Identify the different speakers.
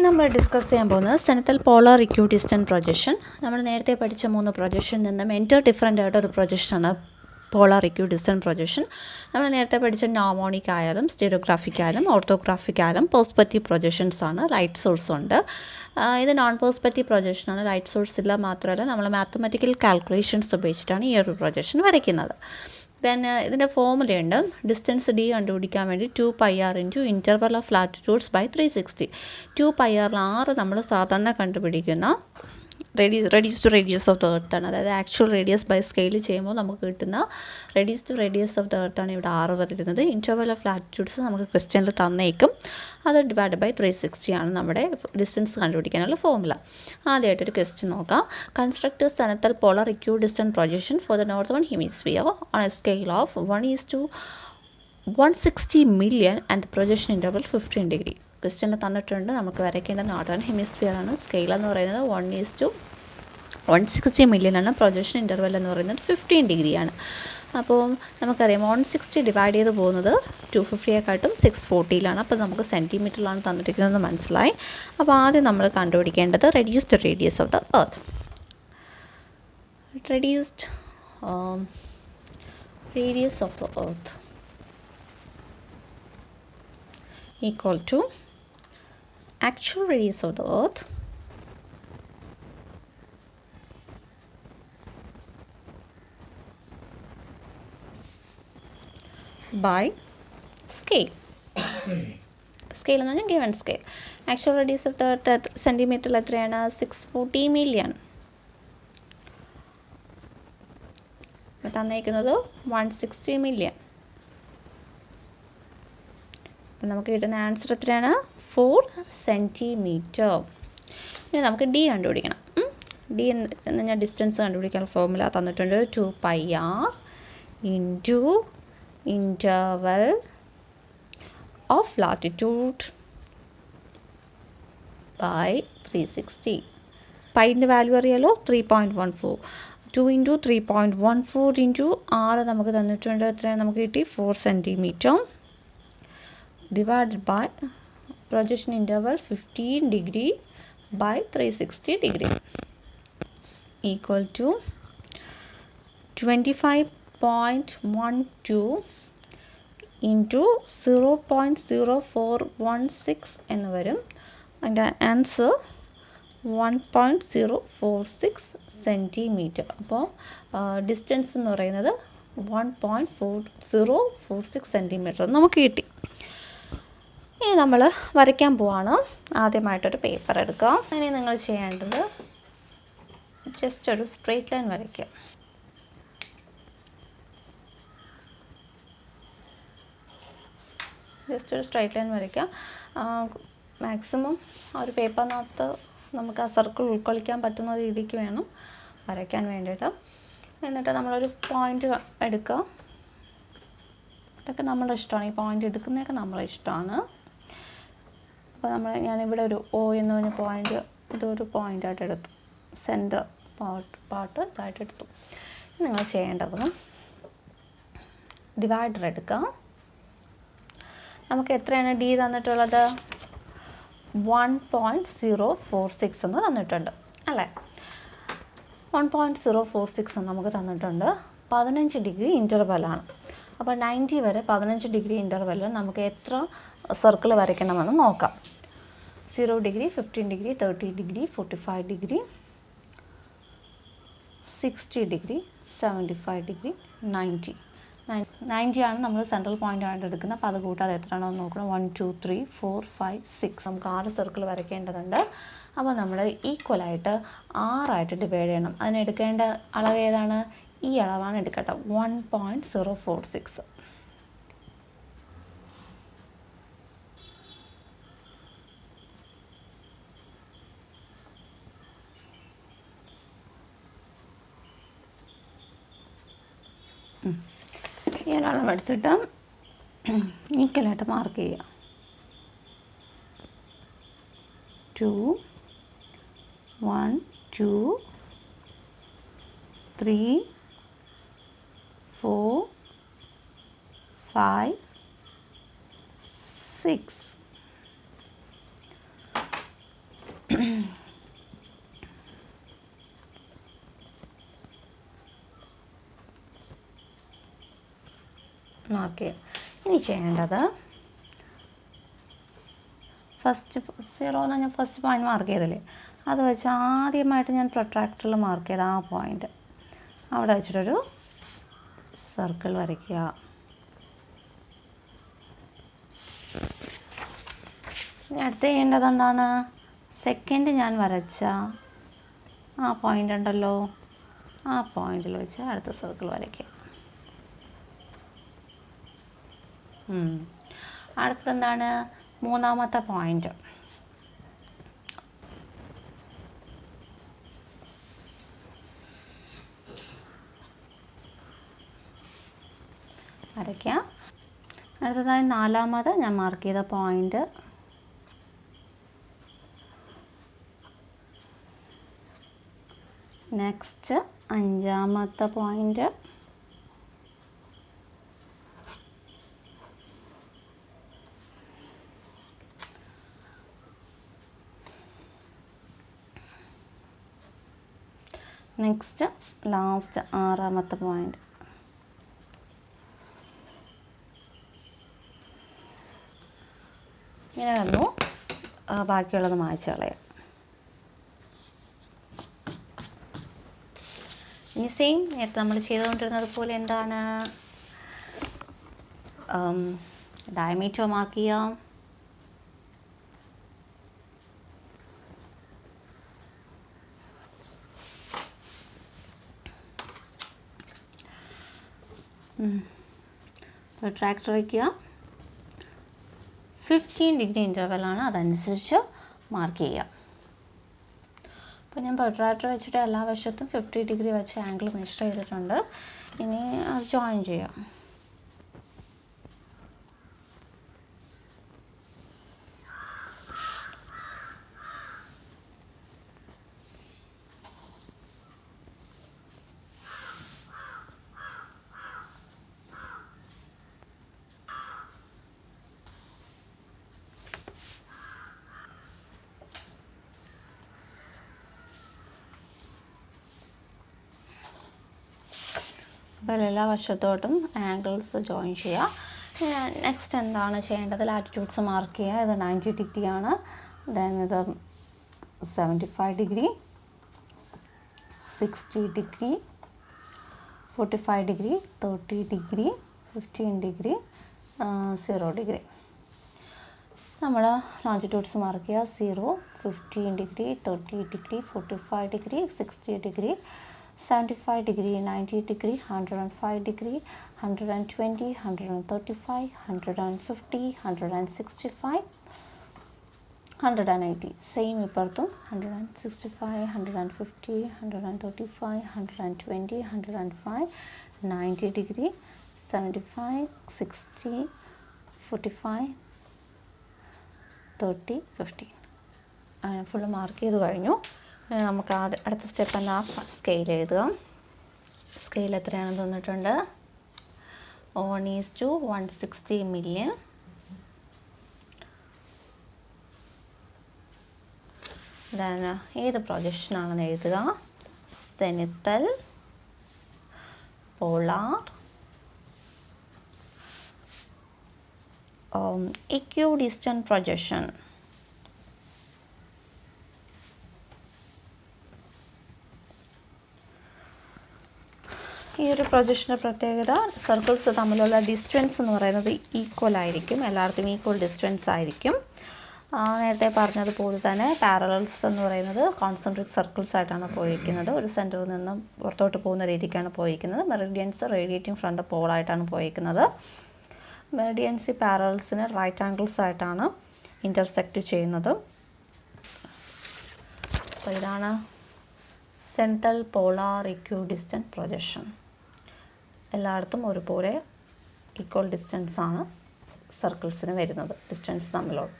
Speaker 1: നമ്മൾ ഡിസ്കസ് ചെയ്യാൻ പോകുന്നത് സെനിത്തൽ പോളാർ ഇക്വിഡിസ്റ്റന്റ് പ്രൊജക്ഷൻ. നമ്മൾ നേരത്തെ പഠിച്ച 3 പ്രൊജക്ഷനിൽ നിന്നും എൻറ്റർ ഡിഫറൻ്റ് ആയിട്ടൊരു പ്രൊജക്ഷനാണ് പോളാർ ഇക്വിഡിസ്റ്റന്റ് പ്രൊജക്ഷൻ. നമ്മൾ നേരത്തെ പഠിച്ച നോമോണിക് ആയാലും സ്റ്റീരിയോഗ്രാഫിക് ആയാലും ഓർത്തോഗ്രാഫിക് ആയാലും പെർസ്പെക്റ്റീവ് പ്രൊജക്ഷൻസ് ആണ്. ലൈറ്റ് സോഴ്സ് ഉണ്ട്. ഇത് നോൺ പെർസ്പെക്റ്റീവ് പ്രൊജക്ഷനാണ്. ലൈറ്റ് സോഴ്സ് ഇല്ല. മാത്രമല്ല നമ്മൾ മാത്തമാറ്റിക്കൽ കാൽക്കുലേഷൻസ് ഉപയോഗിച്ചിട്ടാണ് ഈ ഒരു പ്രൊജക്ഷൻ വരയ്ക്കുന്നത്. ദെൻ ഇതിൻ്റെ ഫോമുലയുണ്ട്. ഡിസ്റ്റൻസ് ഡി കണ്ടുപിടിക്കാൻ വേണ്ടി 2πr into interval of latitudes by 360. 2πr നമ്മൾ സാധാരണ കണ്ടുപിടിക്കുന്ന radius to radius of the earth ആണ്. അതായത് ആക്ച്വൽ റേഡിയസ് ബൈ സ്കെയിൽ ചെയ്യുമ്പോൾ നമുക്ക് കിട്ടുന്ന radius to radius of the earth ആണ് ഇവിടെ 6 വരുന്നത്. ഇൻ്റർവൽ ഓഫ് ലാറ്റിറ്റ്യൂഡ്സ് നമുക്ക് ക്വസ്റ്റ്യനിൽ തന്നേക്കും. അത് ഡിവൈഡ് ബൈ 360 ആണ് നമ്മുടെ ഡിസ്റ്റൻസ് കണ്ടുപിടിക്കാനുള്ള ഫോമുല. ആദ്യമായിട്ടൊരു ക്വസ്റ്റ്യൻ നോക്കാം. Construct zenithal polar equidistant projection for the northern hemisphere on a scale of 1:160 million and projection interval 15 degree. Question തന്നിട്ടുണ്ട്. നമുക്ക് വരയ്ക്കേണ്ട നോർത്തേൺ ഹെമിസ്ഫിയർ ആണ്. സ്കെയിൽ എന്ന് പറയുന്നത് 1:160 million ആണ്. പ്രൊജക്ഷൻ ഇൻ്റർവൽ എന്ന് പറയുന്നത് 15 ഡിഗ്രിയാണ്. അപ്പോൾ നമുക്കറിയാം 160 ഡിവൈഡ് ചെയ്ത് പോകുന്നത് 250യെക്കാട്ടും 640യിലാണ്. അപ്പോൾ നമുക്ക് സെൻറ്റിമീറ്ററിലാണ് തന്നിരിക്കുന്നതെന്ന് മനസ്സിലായി. അപ്പോൾ ആദ്യം നമ്മൾ കണ്ടുപിടിക്കേണ്ടത് reduced radius of the earth. Reduced radius of the earth equal to actual radius of the earth by scale. Scale എന്ന് പറഞ്ഞാൽ given scale. Actual radius of the earth സെൻറ്റിമീറ്ററിൽ എത്രയാണ്? 640 million. തന്നേക്കുന്നത് 160 million. അപ്പം നമുക്ക് കിട്ടുന്ന ആൻസർ എത്രയാണ്? 4 സെൻറ്റിമീറ്റർ. ഇനി നമുക്ക് D കണ്ടുപിടിക്കണം. ഡി എന്ന് പറഞ്ഞാൽ ഡിസ്റ്റൻസ് കണ്ടുപിടിക്കാൻ ഫോർമുല തന്നിട്ടുണ്ട്. 2πr into interval of latitude by 360. പൈൻ്റെ വാല്യൂ അറിയാലോ, 3.14. 2 ഇൻറ്റു 3.14 ഇൻറ്റു 6 നമുക്ക് തന്നിട്ടുണ്ട്. എത്രയാണ് നമുക്ക് കിട്ടി? 4 centimetre divided by projection interval 15 degree by 360 degree equal to 25.12 into 0.0416 എന്ന് വരും. അതിൻ്റെ ആൻസർ 1.046 സെൻറ്റിമീറ്റർ. അപ്പോൾ ഡിസ്റ്റൻസ് എന്ന് പറയുന്നത് 1.4046 സെൻറ്റിമീറ്റർ നമുക്ക് കിട്ടി. ഇനി നമ്മൾ വരയ്ക്കാൻ പോവാണ്. ആദ്യമായിട്ടൊരു പേപ്പർ എടുക്കുക. ഇനി നിങ്ങൾ ചെയ്യേണ്ടത് ജസ്റ്റ് ഒരു സ്ട്രെയിറ്റ് ലൈൻ വരയ്ക്കുക. ജസ്റ്റ് ഒരു സ്ട്രെയിറ്റ് ലൈൻ വരയ്ക്കുക. മാക്സിമം ആ ഒരു പേപ്പറിനകത്ത് നമുക്ക് ആ സർക്കിൾ ഉൾക്കൊള്ളിക്കാൻ പറ്റുന്ന രീതിക്ക് വേണം വരയ്ക്കാൻ വേണ്ടിയിട്ട്. എന്നിട്ട് നമ്മളൊരു പോയിൻ്റ് എടുക്കുക. ഇതൊക്കെ നമ്മളുടെ ഇഷ്ടമാണ്. ഈ പോയിൻ്റ് എടുക്കുന്നതൊക്കെ നമ്മളെ ഇഷ്ടമാണ്. അപ്പോൾ ഞാനിവിടെ ഒരു O എന്ന് പറഞ്ഞ പോയിൻ്റ്, ഇതൊരു പോയിൻ്റായിട്ട് എടുത്തു. സെൻറ്റർ പാർട്ട് ഇതായിട്ട് എടുത്തു. നിങ്ങൾ ചെയ്യേണ്ടത് ഡിവൈഡർ എടുക്കുക. നമുക്ക് എത്രയാണ് ഡി തന്നിട്ടുള്ളത്? 1.046 എന്ന് തന്നിട്ടുണ്ട് അല്ലേ? 1.046 നമുക്ക് തന്നിട്ടുണ്ട്. 15 ഡിഗ്രി ഇൻ്റർവെല്ലാണ്. അപ്പോൾ 90 വരെ 15 ഡിഗ്രി ഇൻ്റർവെല്ലിൽ നമുക്ക് എത്ര സർക്കിൾ വരയ്ക്കണമെന്ന് നോക്കാം. 0 degree, 15 degree, 30 degree, 45 degree, 60 degree, 75 degree, 90 ആണ് നമ്മൾ സെൻട്രൽ പോയിൻ്റ് ആയിട്ട് എടുക്കുന്നത്. അപ്പോൾ അത് കൂട്ടാതെ എത്രയാണോ നോക്കണം. 1 2 3 4 5 6 നമുക്ക് 6 സർക്കിൾ വരയ്ക്കേണ്ടതുണ്ട്. അപ്പോൾ നമ്മൾ ഈക്വലായിട്ട് 6ആയിട്ട് ഡിവൈഡ് ചെയ്യണം. അതിനെടുക്കേണ്ട അളവ് ഏതാണ്? ഈ അളവാണ് എടുക്കട്ടെ, 1.046. ഈ ഒരളവെടുത്തിട്ട് ഈക്വലായിട്ട് മാർക്ക് ചെയ്യുക. 2 1 2 3 4 5 6 ഓക്കെ, ഇനി ചെയ്യേണ്ടത് ഫസ്റ്റ് 0 എന്ന് ഞാൻ ഫസ്റ്റ് പോയിന്റ് മാർക്ക് ചെയ്തില്ലേ, അത് വെച്ച് ആദ്യമായിട്ട് ഞാൻ പ്രൊട്രാക്ടറിൽ മാർക്ക് ചെയ്ത ആ പോയിന്റ് അവിടെ വെച്ചിട്ടൊരു സർക്കിൾ വരയ്ക്കുക. ഇനി അടുത്ത് ചെയ്യേണ്ടത് എന്താണ്, സെക്കൻഡ് ഞാൻ വരച്ച ആ പോയിന്റ് ഉണ്ടല്ലോ, ആ പോയിന്റിൽ വെച്ച് അടുത്ത സർക്കിൾ വരയ്ക്കുക. അടുത്തത് എന്താണ്, മൂന്നാമത്തെ പോയിന്റ്. വരയ്ക്കാം. അടുത്തതായി നാലാമത് ഞാൻ മാർക്ക് ചെയ്ത പോയിന്റ്. നെക്സ്റ്റ് അഞ്ചാമത്തെ പോയിന്റ്. നെക്സ്റ്റ് ലാസ്റ്റ് ആറാമത്തെ പോയിന്റ്. ഇങ്ങനെ വന്നു. ബാക്കിയുള്ളത് മായ്ച്ച് കളയാം. ഇനി സെയിം നേരത്തെ നമ്മൾ ചെയ്തുകൊണ്ടിരുന്നത് പോലെ എന്താണ്, ഡയമീറ്റർ മാർക്ക് ചെയ്യാം. പ്രൊട്രാക്ടർ വയ്ക്കുക. 15 ഡിഗ്രി ഇൻ്റർവെലാണ്, അതനുസരിച്ച് മാർക്ക് ചെയ്യുക. അപ്പോൾ ഞാൻ പ്രൊട്രാക്ടർ വെച്ചിട്ട് എല്ലാ വശത്തും 50 ഡിഗ്രി വെച്ച് ആംഗിൾ മെഷർ ചെയ്തിട്ടുണ്ട്. ഇനി അത് ജോയിൻ ചെയ്യാം. അപ്പോൾ എല്ലാ വശത്തോട്ടും ആംഗിൾസ് ജോയിൻ ചെയ്യുക. നെക്സ്റ്റ് എന്താണ് ചെയ്യേണ്ടത്, ലാറ്റിറ്റ്യൂഡ്സ് മാർക്ക് ചെയ്യുക. ഇത് 90 ഡിഗ്രിയാണ്. ദെൻ ഇത് 75 degree, 60 degree, 45 degree, 30 degree, 15 degree, 0 degree. നമ്മൾ ലോഞ്ചിറ്റ്യൂഡ്സ് മാർക്ക് ചെയ്യുക. 0, 15 degree, 30 degree, 45 degree, 60 degree, 75 degree, 90 degree, 105 degree, 120, 135, 150, 165, 180. Same ഇപ്പുറത്തും 165, 150, 135, 120, 105, 90 degree, 75, 60, 45, 30, 15. ഫുള്ള് മാർക്ക് ചെയ്ത് കഴിഞ്ഞു. നമുക്ക് അടുത്ത സ്റ്റെപ്പ് എന്നാ, സ്കെയിൽ എഴുതുക. സ്കെയിൽ എത്രയാണെന്ന് തന്നിട്ടുണ്ട്. 1:160 million. ഏത് പ്രൊജക്ഷനാണെന്ന് എഴുതുക. സെനിത്തൽ, പോളാർ, equidistant projection. ഈ ഒരു പ്രൊജക്ഷൻ്റെ പ്രത്യേകത, സർക്കിൾസ് തമ്മിലുള്ള ഡിസ്റ്റൻസ് എന്ന് പറയുന്നത് ഈക്വൽ ആയിരിക്കും, എല്ലാവർക്കും ഈക്വൽ ഡിസ്റ്റൻസ് ആയിരിക്കും. നേരത്തെ പറഞ്ഞതുപോലെ തന്നെ പാരലൽസ് എന്ന് പറയുന്നത് കോൺസെൻട്രിക് സർക്കിൾസ് ആയിട്ടാണ് പോയിരിക്കുന്നത്. ഒരു സെൻറ്ററിൽ നിന്നും പുറത്തോട്ട് പോകുന്ന രീതിക്കാണ് പോയിരിക്കുന്നത്. മെറിഡിയൻസ് റേഡിയേറ്റിംഗ് ഫ്രം ദ പോളായിട്ടാണ് പോയിരിക്കുന്നത്. മെറിഡിയൻസ് പാരലൽസിന് റൈറ്റ് ആംഗിൾസ് ആയിട്ടാണ് ഇൻ്റർസെക്റ്റ് ചെയ്യുന്നത്. അപ്പോൾ ഇതാണ് സെൻട്രൽ പോളാർ ഇക്വിഡിസ്റ്റൻറ്റ് പ്രൊജക്ഷൻ. എല്ലായിടത്തും ഒരുപോലെ ഈക്വൽ ഡിസ്റ്റൻസാണ് സർക്കിൾസിന് വരുന്നത്, ഡിസ്റ്റൻസ് തമ്മിലുള്ള.